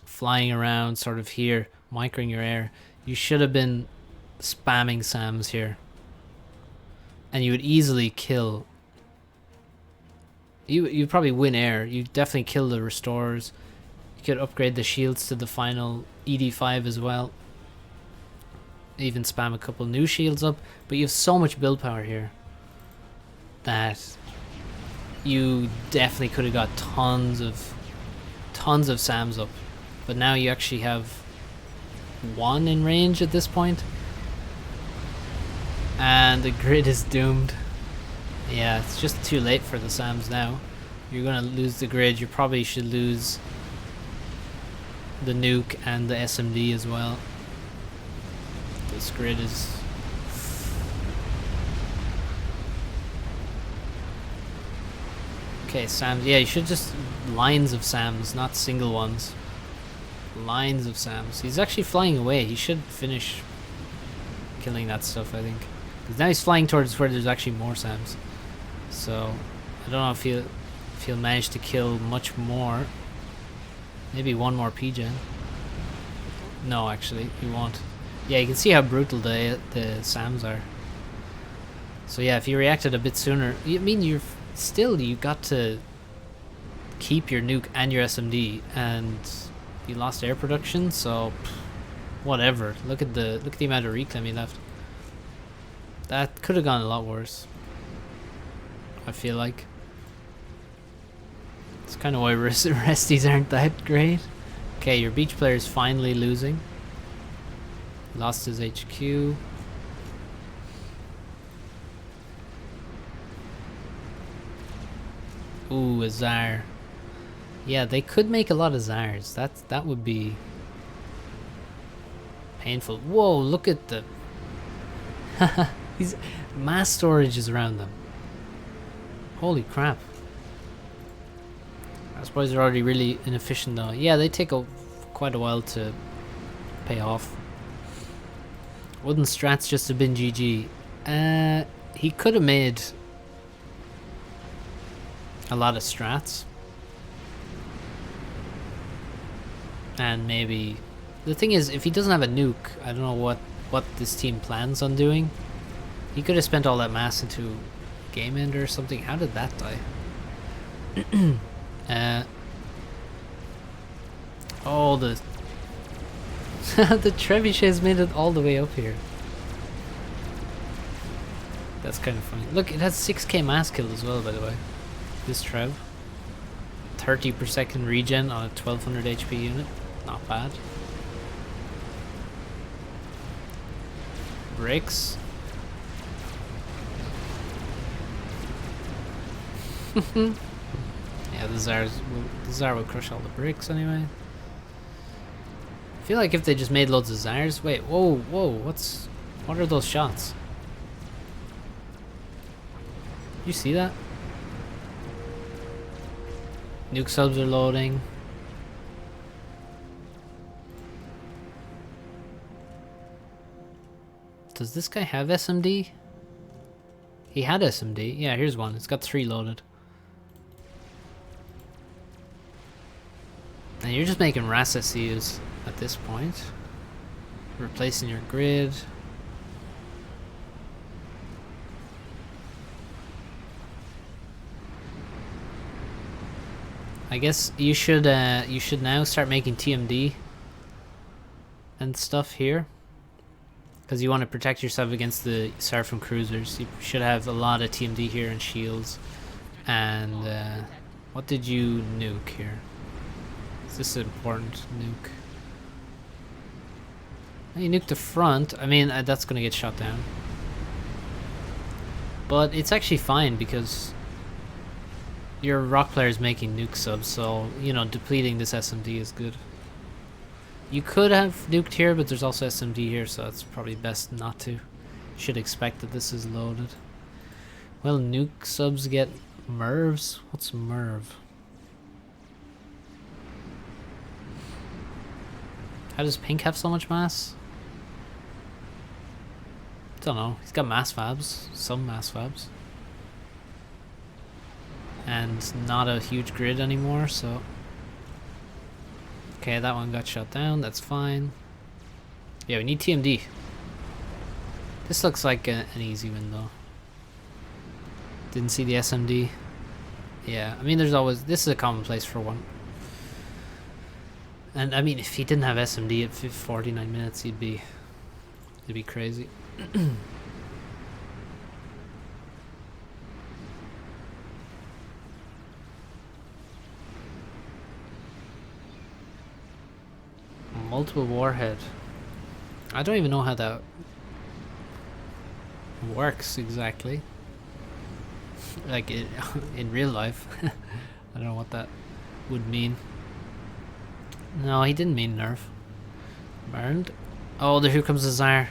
S1: flying around sort of here, microing your air, you should have been spamming SAMs here. And you would easily kill. You'd probably win air. You'd definitely kill the restorers. You could upgrade the shields to the final ED5 as well. Even spam a couple new shields up, but you have so much build power here that you definitely could have got tons of SAMs up, but now you actually have one in range at this point, and the grid is doomed. Yeah, it's just too late for the SAMs now. You're gonna lose the grid. You probably should lose the nuke and the SMD as well. This grid is... Okay, SAMs. Yeah, you should just... Lines of SAMs, not single ones. Lines of SAMs. He's actually flying away. He should finish killing that stuff, I think. Because now he's flying towards where there's actually more SAMs. So, I don't know if he'll manage to kill much more. Maybe one more P-gen. No, actually, he won't. Yeah, you can see how brutal the SAMs are. So yeah, if you reacted a bit sooner, I mean, you got to keep your nuke and your SMD, and you lost air production. So whatever. Look at the amount of reclaim you left. That could have gone a lot worse, I feel like. It's kind of why resties aren't that great. Okay, your beach player is finally losing. Lost his HQ. Ooh, a Tsar. Yeah, they could make a lot of Tsars. That would be painful. Whoa, look at the... These mass storage is around them. Holy crap. I suppose they're already really inefficient though. Yeah, they take quite a while to pay off. Wouldn't strats just have been GG? He could have made a lot of strats. And maybe... The thing is, if he doesn't have a nuke, I don't know what this team plans on doing. He could have spent all that mass into game ender or something. How did that die? Oh, the the trebuchets made it all the way up here. That's kind of funny. Look, it has 6k mass kill as well, by the way. This Trev. 30 per second regen on a 1200 HP unit. Not bad. Bricks. Yeah, the Tsar will crush all the bricks anyway. I feel like if they just made loads of Tsars... Wait, whoa, what are those shots? You see that? Nuke subs are loading. Does this guy have SMD? He had SMD. Yeah, here's one. It's got 3 loaded. And you're just making RAS SCUs at this point. Replacing your grid. I guess you should now start making TMD and stuff here, because you want to protect yourself against the Seraphim cruisers. You should have a lot of TMD here and shields. And what did you nuke here? Is this an important nuke? You nuked the front. I mean, that's gonna get shot down. But it's actually fine because your rock player is making nuke subs, so, you know, depleting this SMD is good. You could have nuked here, but there's also SMD here, so it's probably best not to. Should expect that this is loaded. Well, nuke subs get MERVs? What's MERV? How does pink have so much mass? Don't know. He's got mass fabs, some mass fabs, and not a huge grid anymore. So, okay, that one got shut down. That's fine. Yeah, we need TMD. This looks like an easy win though. Didn't see the SMD. Yeah, I mean, there's always, this is a commonplace for one. And I mean, if he didn't have SMD at 49 minutes, it'd be crazy. Multiple warhead. I don't even know how that works exactly. Like in real life. I don't know what that would mean. No, he didn't mean nerf. Burned. Oh, here comes the Tsar.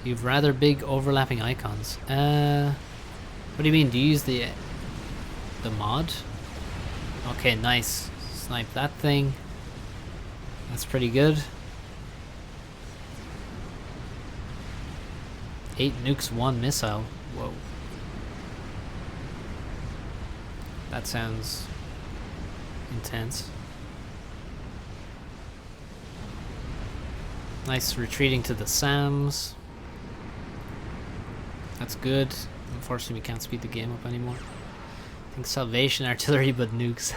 S1: You've rather big overlapping icons. What do you mean? Do you use the mod? Okay, nice. Snipe that thing. That's pretty good. 8 nukes, 1 missile. Whoa. That sounds intense. Nice retreating to the SAMs. That's good. Unfortunately, we can't speed the game up anymore. I think salvation artillery, but nukes.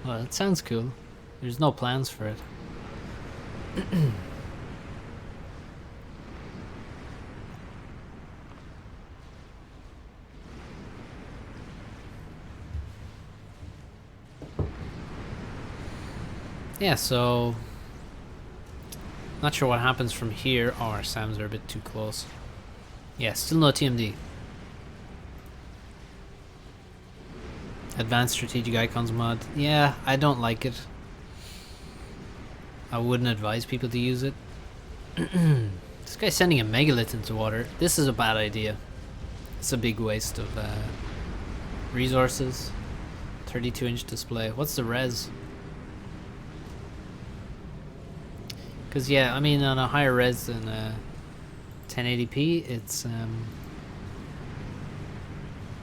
S1: Well, that sounds cool. There's no plans for it. Yeah, so not sure what happens from here. Oh, our SAMs are a bit too close. Yeah, still no TMD. Advanced strategic icons mod. Yeah, I don't like it. I wouldn't advise people to use it. This guy's sending a megalith into water. This is a bad idea. It's a big waste of resources. 32-inch display. What's the res? Because yeah, I mean, on a higher res than 1080p, it's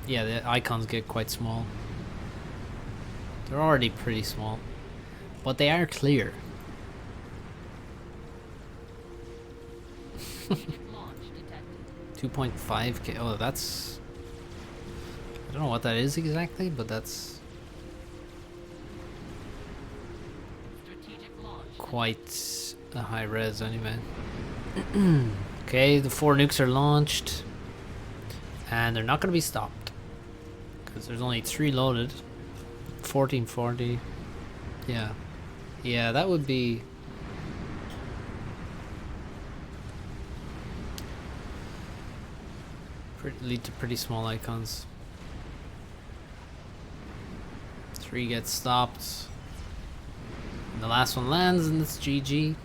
S1: yeah, the icons get quite small. They're already pretty small, but they are clear. 2.5K. Oh, that's, I don't know what that is exactly, but that's quite a high res anyway. Okay, the 4 nukes are launched, and they're not going to be stopped because there's only 3 loaded. 1440. Yeah, that would be lead to pretty small icons. 3 gets stopped, and the last one lands, and it's GG.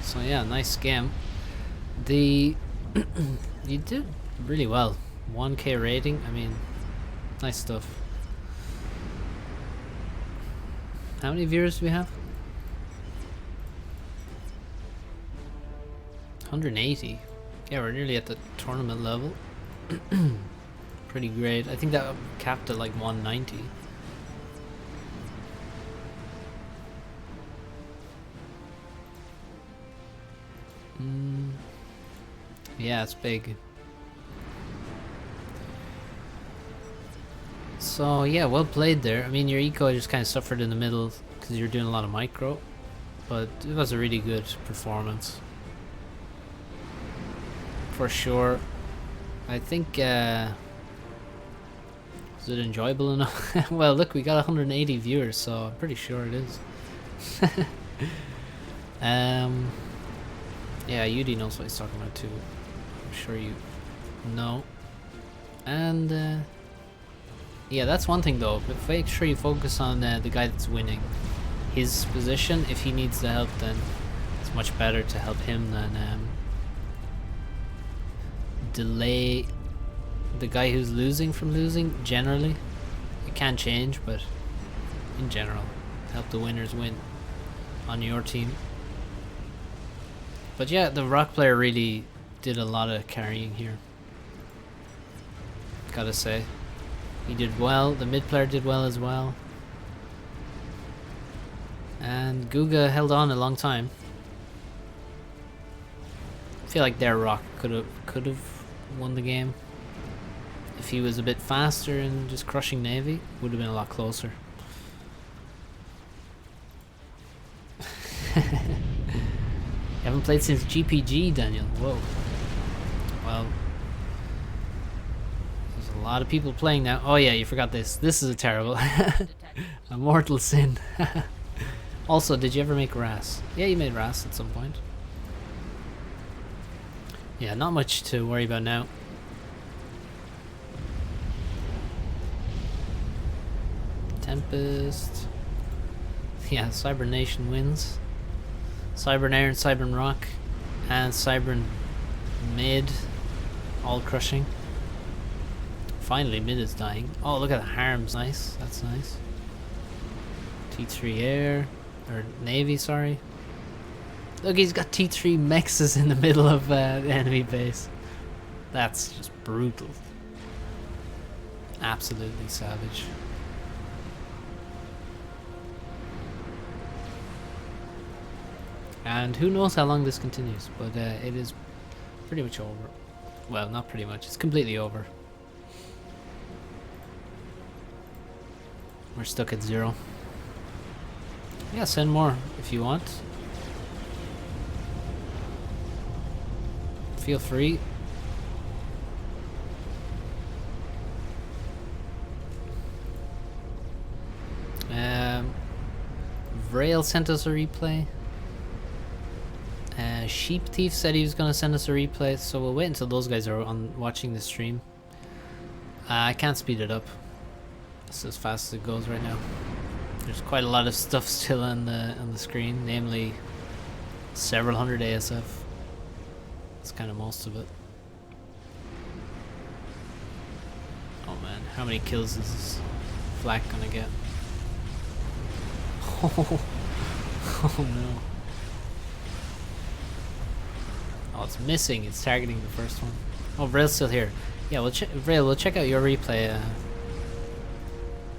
S1: So yeah, nice scam. You did really well. 1K rating. I mean, nice stuff. How many viewers do we have? 180. Yeah, we're nearly at the tournament level. Pretty great. I think that capped at like 190. Yeah, it's big. So yeah, well played there. I mean, your eco just kind of suffered in the middle because you're doing a lot of micro, but it was a really good performance for sure. I think is it enjoyable enough? Well, look, we got 180 viewers, so I'm pretty sure it is. Yeah, UD knows what he's talking about too. I'm sure you know. And yeah, that's one thing though. But make sure you focus on the guy that's winning. His position, if he needs the help, then it's much better to help him than delay the guy who's losing from losing. Generally, it can change, but in general, help the winners win on your team. But yeah, the rock player really did a lot of carrying here. Gotta say. He did well. The mid player did well as well. And Guga held on a long time. I feel like their rock could have won the game. If he was a bit faster and just crushing Navy, would have been a lot closer. You haven't played since GPG, Daniel. Whoa. Well, there's a lot of people playing now. Oh yeah, you forgot this. This is a terrible, a mortal sin. Also, did you ever make RAS? Yeah, you made RAS at some point. Yeah, not much to worry about now. Tempest. Yeah, Cybernation wins. Cybern Air and Cybern Rock. And Cybern Mid. All crushing. Finally, Mid is dying. Oh, look at the harms. Nice. That's nice. T3 Air. Or Navy, sorry. Look, he's got T3 mexes in the middle of the enemy base. That's just brutal. Absolutely savage. And who knows how long this continues, but it is pretty much over. Well, not pretty much, it's completely over. We're stuck at 0. Yeah, send more if you want. Feel free. Vrail sent us a replay. Sheep Thief said he was going to send us a replay, so we'll wait until those guys are on watching the stream. I can't speed it up. It's as fast as it goes right now. There's quite a lot of stuff still on the screen, namely several hundred ASF. That's kind of most of it. Oh man, how many kills is this flak gonna get? Oh no. Oh, it's missing. It's targeting the first one. Oh, Vrail's still here. Yeah, Vrail, we'll check out your replay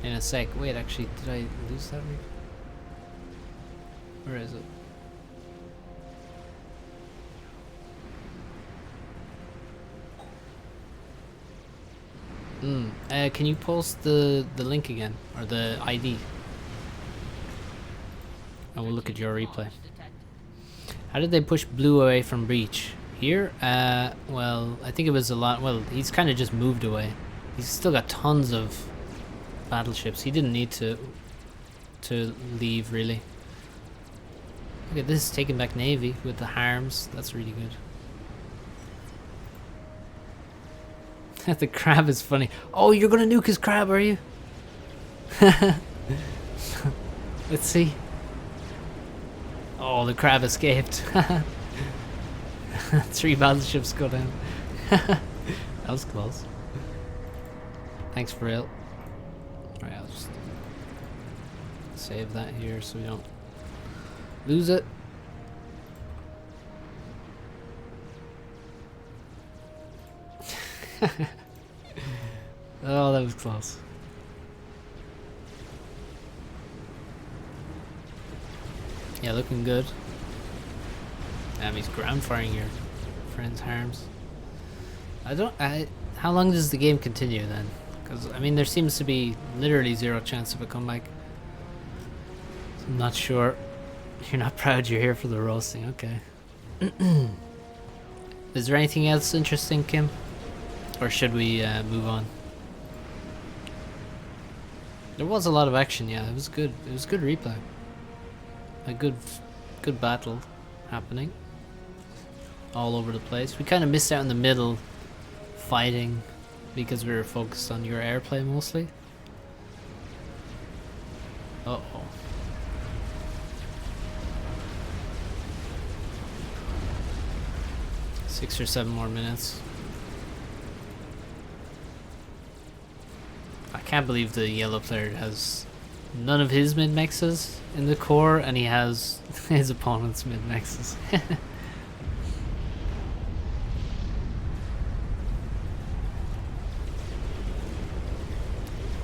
S1: in a sec. Wait, actually, did I lose that replay? Where is it? Can you post the link again, or the ID? And we'll look at your replay. How did they push blue away from breach? Here? Well, I think it was a lot. Well, he's kind of just moved away. He's still got tons of battleships. He didn't need to leave, really. Look at this, taking back Navy with the harms. That's really good. The crab is funny. Oh, you're gonna nuke his crab, are you? Let's see. Oh, the crab escaped. 3 battleships go down. That was close. Thanks for real. Alright, I'll just save that here so we don't lose it. Oh, that was close. Yeah, looking good. He's ground firing your friend's harms. How long does the game continue then? Because, I mean, there seems to be literally 0 chance of a comeback. So I'm not sure. You're not proud you're here for the roasting, okay. Is there anything else interesting, Kim? Or should we move on? There was a lot of action, yeah. It was good. It was good replay. A good battle happening all over the place. We kind of missed out in the middle fighting because we were focused on your airplay mostly. Uh-oh. Six or 7 more minutes. I can't believe the yellow player has none of his mid-mexes in the core, and he has his opponent's mid-mexes.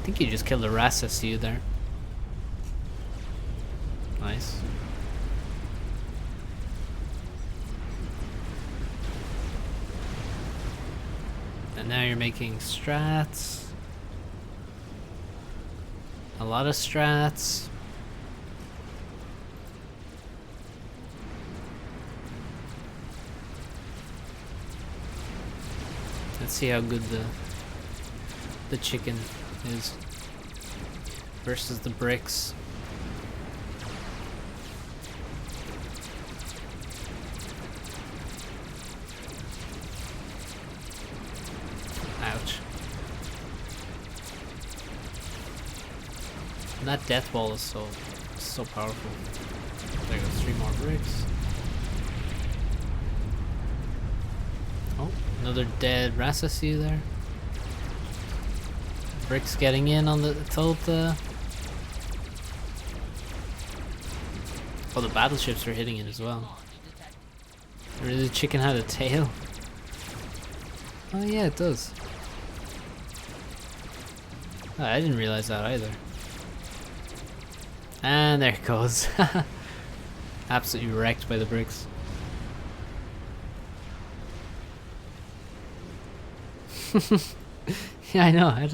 S1: I think you just killed a RAS SU there. Nice. And now you're making strats. A lot of strats. Let's see how good the chicken is versus the bricks. Ouch. And that death ball is so powerful. There goes 3 more bricks. Oh, another dead Rassasu there. Bricks getting in on the Tota. Oh, the battleships are hitting it as well. Really, the chicken had a tail? Oh yeah, it does. Oh, I didn't realize that either. And there it goes. Absolutely wrecked by the bricks. Yeah, I know.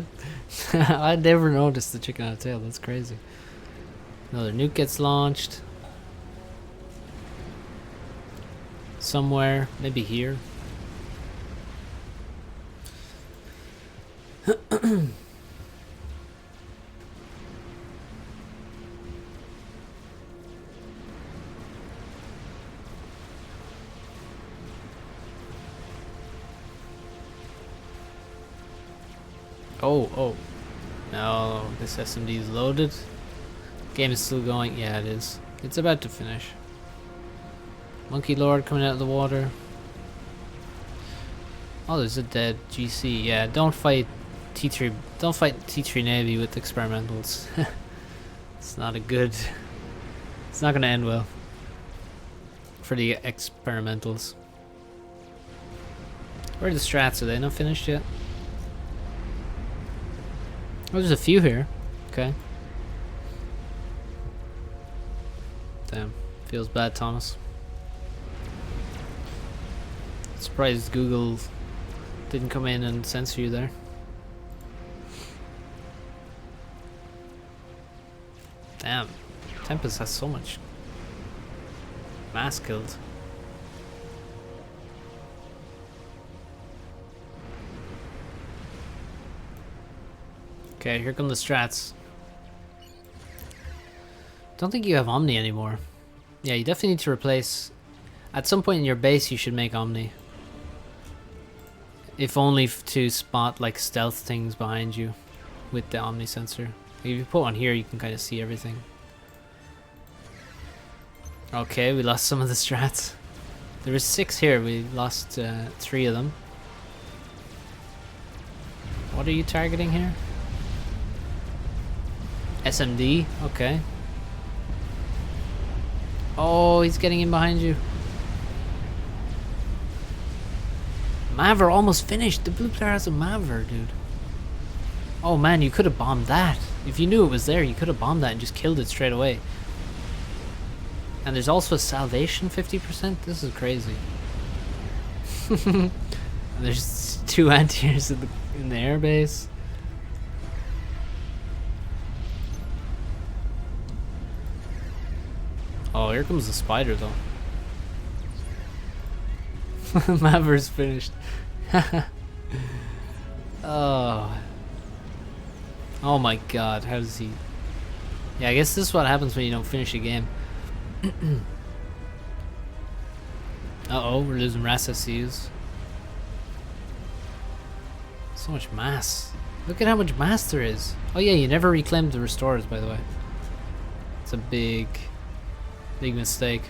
S1: I never noticed the chicken had a tail. That's crazy. Another nuke gets launched. Somewhere. Maybe here. Oh. No, this SMD is loaded. Game is still going. Yeah, it is. It's about to finish. Monkey Lord coming out of the water. Oh, there's a dead GC. Yeah, don't fight T3. Don't fight T3 Navy with experimentals. It's not a good. It's not gonna end well for the experimentals. Where are the strats? Are they not finished yet? Oh, there's a few here. Okay. Damn. Feels bad, Thomas. Surprised Google didn't come in and censor you there. Damn. Tempest has so much mass killed. Okay, here come the strats. Don't think you have Omni anymore. Yeah, you definitely need to replace... At some point in your base you should make Omni. If only to spot like stealth things behind you with the Omni sensor. If you put one here you can kind of see everything. Okay, we lost some of the strats. There was 6 here, we lost 3 of them. What are you targeting here? SMD? Okay. Oh, he's getting in behind you. Maver almost finished. The blue player has a Maver, dude. Oh man, you could have bombed that. If you knew it was there, you could have bombed that and just killed it straight away. And there's also a salvation 50%. This is crazy. And there's 2 anti-airs in the airbase. Oh, here comes the spider though. Maver's finished. Oh. Oh my god, how does he... Yeah, I guess this is what happens when you don't finish a game. Uh-oh, we're losing RAS SUs. So much mass. Look at how much mass there is. Oh yeah, you never reclaimed the restorers, by the way. It's a big mistake.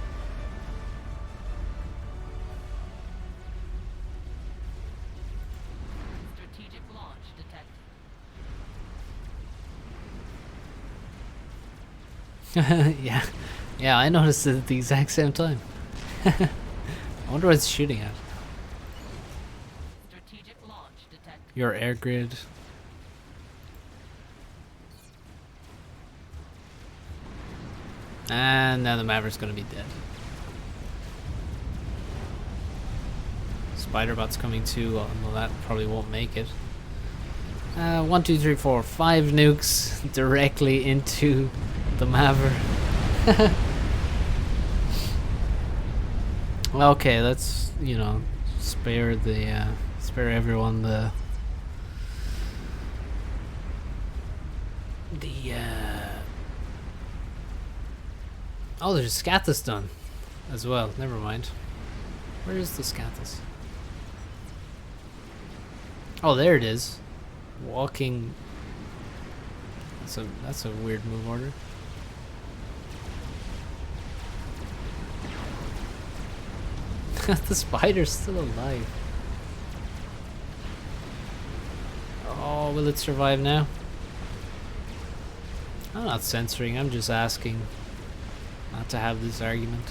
S2: Strategic launch detected.
S1: Yeah, I noticed it at the exact same time. I wonder what it's shooting at.
S2: Strategic launch detected.
S1: Your air grid. And now the Maverick's gonna be dead. Spiderbot's coming too. Well, no, that probably won't make it. 1, 2, 3, 4, 5 nukes directly into the Maverick. Okay, let's, you know, spare everyone the oh, there's Scathus done as well. Never mind. Where is the Scathus? Oh, there it is. Walking. That's a weird move order. The spider's still alive. Oh, will it survive now? I'm not censoring, I'm just asking not to have this argument.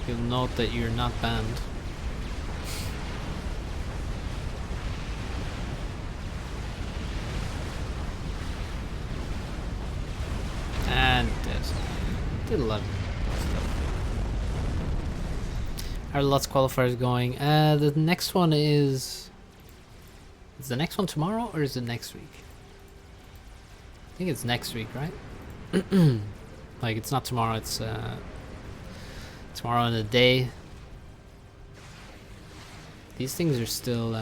S1: You'll note that you're not banned. And dead. Did a lot of stuff. How are lots of qualifiers going? The next one is the next one tomorrow or is it next week? I think it's next week, right? Like, it's not tomorrow, it's tomorrow in a day. These things are still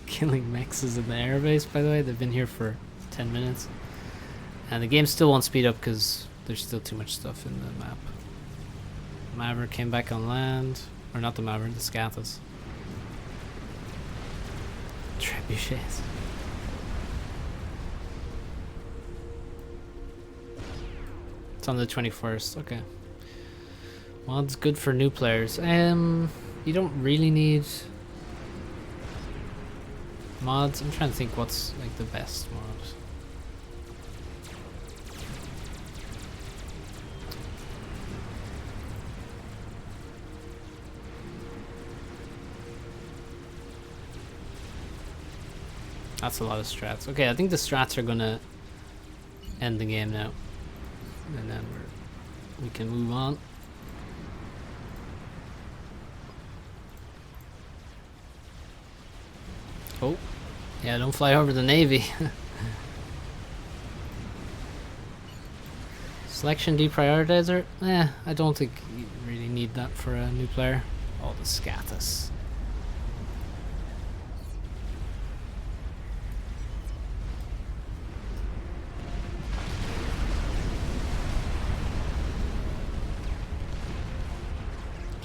S1: killing mexes in the airbase, by the way. They've been here for 10 minutes. And the game still won't speed up because there's still too much stuff in the map. Maverick came back on land. Or not the Maverick, the Scathus. Trebuchets. It's on the 21st, okay. Mod's good for new players. You don't really need mods. I'm trying to think what's like the best mod. That's a lot of strats. Okay, I think the strats are gonna end the game now. And then we can move on. Oh, yeah, don't fly over the Navy. Selection deprioritizer? I don't think you really need that for a new player. Oh, the Scathus.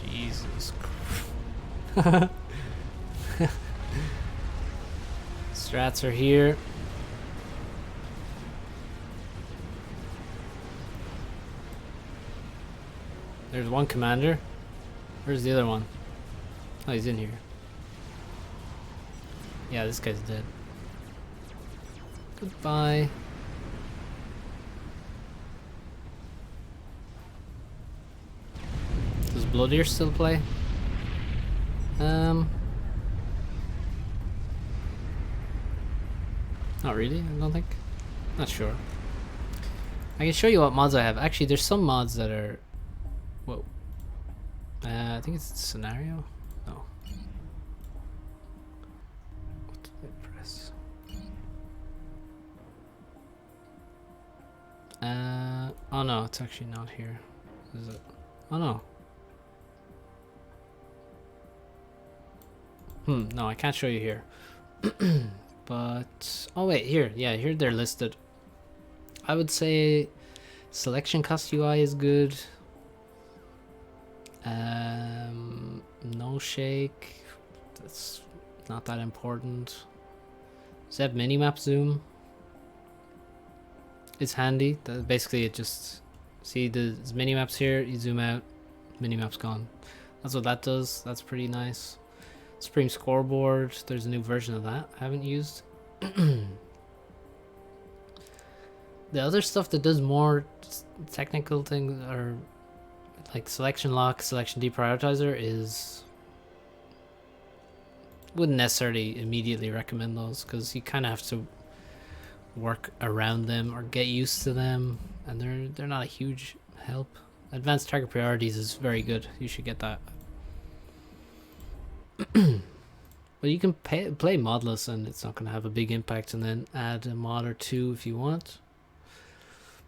S1: Jesus Christ. Strats are here. There's one commander. Where's the other one? Oh, he's in here. Yeah, this guy's dead. Goodbye. Does Bloodier still play? Not really, I don't think. Not sure. I can show you what mods I have. Actually, there's some mods that are... Whoa. I think it's scenario? No. What did I press? Oh no, it's actually not here. Is it? Oh no. No, I can't show you here. But, oh wait, here, yeah, here they're listed. I would say selection cost UI is good. No shake, that's not that important. Zeb minimap zoom is handy. That basically, it just, see the minimaps here, you zoom out, minimap's gone. That's what that does. That's pretty nice. Supreme scoreboard, there's a new version of that I haven't used. The other stuff that does more technical things are like selection lock, selection deprioritizer is... Wouldn't necessarily immediately recommend those because you kind of have to work around them or get used to them, and they're not a huge help. Advanced target priorities is very good. You should get that. But you can play modless and it's not going to have a big impact, and then add a mod or two if you want.